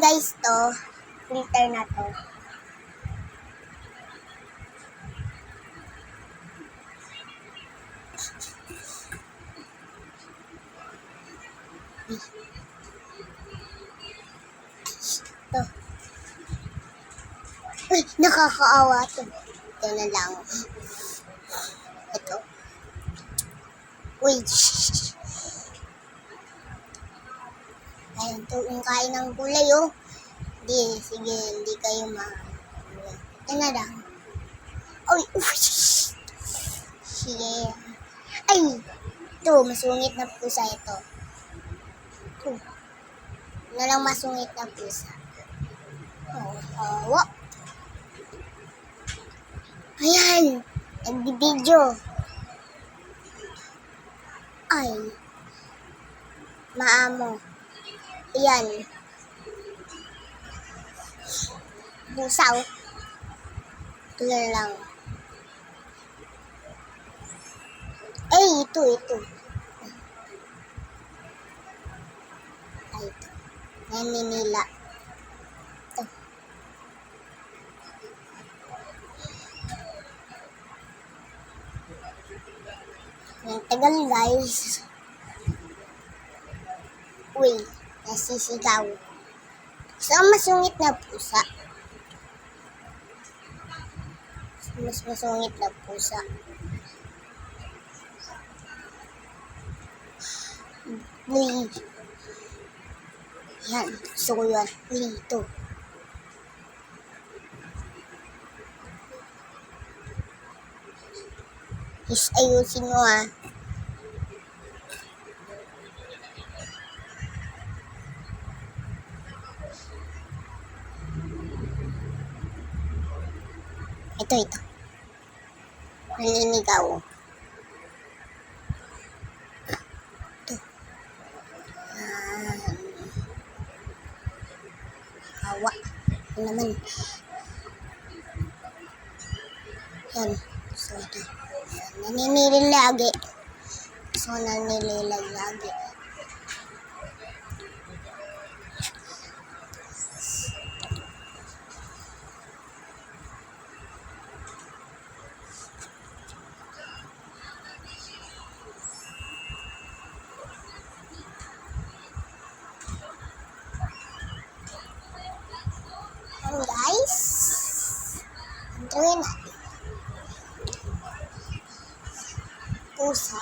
guys to, filter na to. Ito. Uy, nakakaawa to. Ito na lang. Ito. Uy. Ayun, ito yung kain ng gulay, oh. Sige, hindi kayo ito na lang. Uy, sige. Ay, ito, masungit na pusa ito. Ito. Na lang masungit na pusa. Hawa. Ayan, nagbibideo. Ay, maamo. Ayan. Busaw. Ito na lang. Ay, ito. Ay, ito. Naninila. Ito. Ang tagal, guys. Uy, nasisigaw. So, masungit na pusa. Mas masungit na pusa. Uy. Yan, gusto ko yun. Uy, ito. Ayusin mo, ha. Ito. Naninigaw. Ito. Kawa. Ano naman. Yan. So, ito. Naninilil lagi. So, nanililag lagi. And guys, enjoy natin. Pusa.